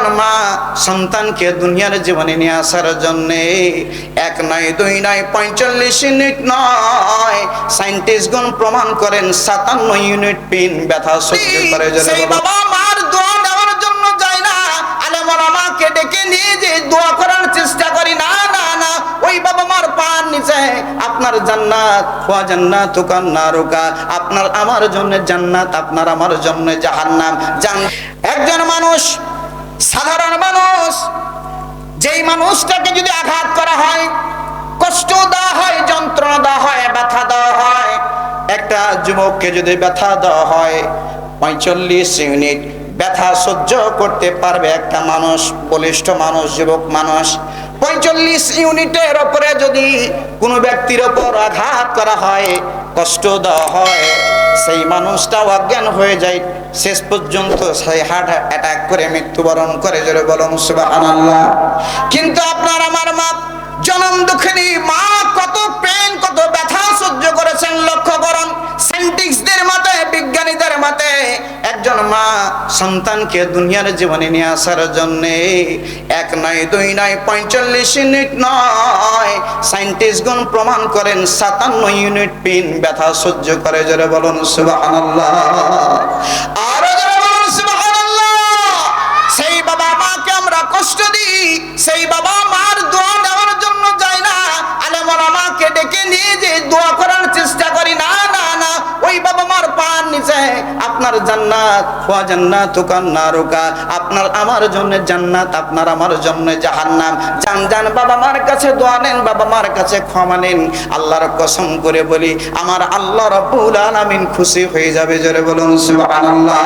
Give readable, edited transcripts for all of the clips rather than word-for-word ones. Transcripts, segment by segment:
একজন মা সন্তানকে দুনিয়ার জীবনে নিয়ে আসার জন্য 1 নয় 2 নয় 45 ইউনিট নয়, সায়েন্টিস্টগণ প্রমাণ করেন 57 ইউনিট পিন ব্যথা সহ্য করে। সেই বাবা মার দোয়া নেওয়ার জন্য যায় না, আলেম ওলামাকে ডেকে নিয়ে যে দোয়া করার চেষ্টা করি, না না না, ওই বাবা মার পায়ের নিচে আপনার জান্নাত ওয়া জান্নাতুকান নারুকা, আপনার আমার জন্য জান্নাত, আপনার আমার জন্য জাহান্নাম। একজন মানুষ, সাধারণ মানুষ, যেই মানুষটাকে যদি আঘাত করা হয়, কষ্ট দেওয়া হয়, যন্ত্রণা দেওয়া হয়, ব্যথা দেওয়া হয়, একটা যুবককে যদি ব্যথা দেওয়া হয় 45 ইউনিট ব্যথা সহ্য করতে পারবে একটা মানুষ, বলিষ্ঠ মানুষ, যুবক মানুষ। 45 ইউনিটের উপরে যদি কোনো ব্যক্তির ওপর আঘাত করা হয়, কষ্ট দেওয়া হয়, সেই মানুষটা অজ্ঞান হয়ে যায়, শেষ পর্যন্ত সেই হার্ট অ্যাটাক করে মৃত্যুবরণ করে। জোরে বলুন সুবহানাল্লাহ। কিন্তু আপনার আমার মা, জনম দুঃখিনী মা, কত পেন, কত ব্যথা সহ্য করেছেন লক্ষ্য করুন। সায়েন্টিস্টদের মতে, বিজ্ঞানীদের মতে, একজন মা সন্তানকে দুনিয়ার জীবনে নিয়ে আসার জন্য 1 নয় 2 নয় 45 ইউনিট নয়, সায়েন্টিস্টগণ প্রমাণ করেন 57 ইউনিট পিন ব্যথা সহ্য করে। জোরে বলুন সুবহানাল্লাহ। আর জোরে বলুন সুবহানাল্লাহ। সেই বাবা মাকে আমরা কষ্ট দিই, সেই বাবা মার দোয়া নেওয়ার জন্য যাই না, আলেম ওলামাকে ডেকে নিয়ে যে দোয়া করার চেষ্টা করি, না না না, ওই বাবা মার পায়ের নিচে আপনার জান্নাত ওয়া জান্নাতুকান নারুকা, আপনার আমার জন্য জান্নাত, আপনার আমার জন্য জাহান্নাম। জান জান বাবা মার কাছে দোয়া নেন, বাবা মার কাছে ক্ষমা নেন। আল্লাহর কসম করে বলি, আমার আল্লাহ রাব্বুল আলামিন খুশি হয়ে যাবে। জোরে বলুন সুবহানাল্লাহ।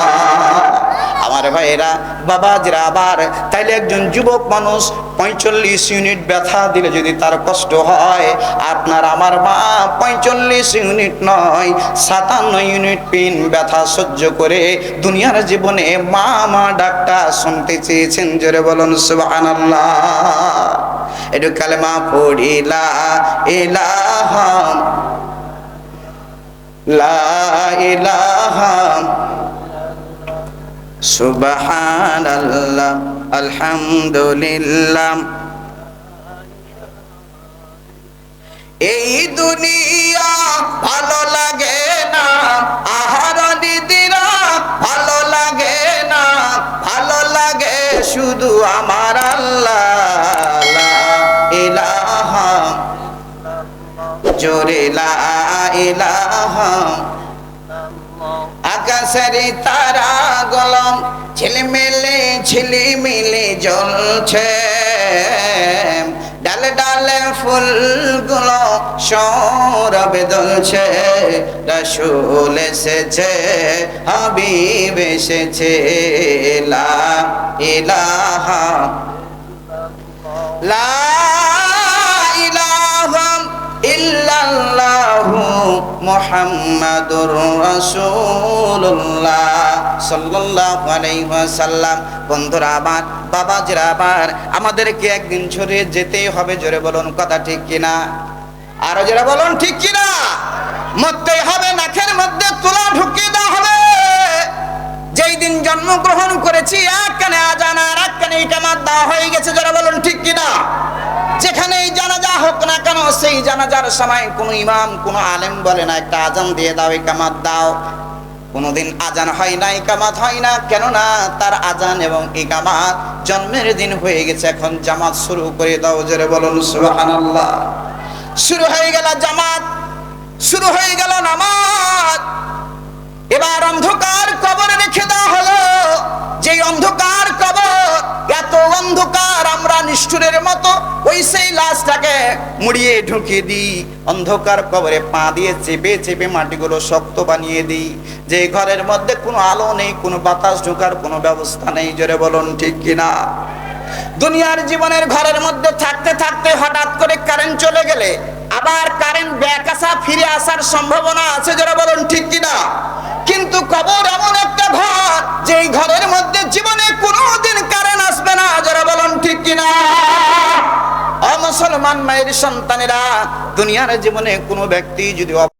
আমার ভাইয়েরা, বাবাজিরা, আবার তাইলে একজন যুবক মানুষ 45 ইউনিট ব্যথা দিলে যদি তার কষ্ট হয়, আপনার আমার মা 45 ইউনিট নয় 57 ইউনিট পিন ব্যথা সহ্য করে দুনিয়ার জীবনে মা মা ডাকটা শুনতে চেয়েছেন। জোরে বলুন সুবহানাল্লাহ। একটু কালেমা পড়ি, লা ইলাহা লা ইলাহা সুবহানাল্লাহ আলহামদুলিল্লাহ। এই দুনিয়া ভালো লাগে না, আহার দিদিরা ভালো লাগে না, ভালো লাগে শুধু আমার আল্লাহ। লা ইলাহা, জোরে লা ইলাহা। আকাশের তারা গলম ঝিলমিলে ঝিলিমিলে জ্বলছে, ডালে ডালে ফুলগুলো সৌরভে দুলছে, রাসূল এসেছে, হাবিব এসেছে। লা ইলাহা লা ইলাহা ইল্লাল্লাহু মুহাম্মাদুর রাসূলুল্লাহ সাল্লাল্লাহু আলাইহি ওয়াসাল্লাম। বন্ধুরা আমার, বাবাজিরা আমার, আমাদেরকে একদিন ঝরে যেতেই হবে। জোরে বলুন কথা ঠিক কিনা? আরো জোরে বলুন ঠিক কিনা? মরতেই হবে, নাকের মধ্যে তুলা ঢুকিয়ে দেওয়া হবে। যেই দিন জন্মগ্রহণ করেছি, এক কানে আজান আর এক কানে ইকামত দেওয়া হয়ে গেছে। জোরে বলুন ঠিক কিনা? যেখানেই জানাজা হোক না কেন, সেই জানাজার সময় কোনো ইমাম, কোনো আলেম বলে না একটা আজান দিয়ে দাও, ইকামত দাও। কোনোদিন আজান হয় না, ইকামত হয় না, কেননা তার আজান এবং ইকামত জন্মের দিন হয়ে গেছে, এখন জামাত শুরু করে দাও। জোরে বলুন সুবহানাল্লাহ। শুরু হয়ে গেল জামাত, শুরু হয়ে গেল নামাজ। এবার অন্ধকার কবরে রেখে দেওয়া হলো। যেই অন্ধকার কবর, এত অন্ধকার, আমরা নিষ্ঠুরের মতো ওই সেই লাশটাকে মুড়িয়ে ঢুকিয়ে দিই, অন্ধকার কবরে পা দিয়ে চেপে চেপে মাটিগুলো শক্ত বানিয়ে দিই। যে ঘরের মধ্যে কোনো আলো নেই, কোনো বাতাস ঢোকার কোনো ব্যবস্থা নেই। জোরে বলুন ঠিক কিনা? দুনিয়ার জীবনের ঘরের মধ্যে থাকতে থাকতে হঠাৎ করে কারেন্ট চলে গেলে আবার কারেন্ট ব্যাকাসা ফিরে আসার সম্ভাবনা আছে। যারা বলুন ঠিক কিনা? কিন্তু কবর এমন একটা ঘর, যেই ঘরের মধ্যে জীবনে কোনোদিন কারেন্ট আসবে না। যারা বলুন ঠিক কিনা? মুসলমান মায়ের সন্তানেরা, দুনিয়ার জীবনে কোনো ব্যক্তি যদি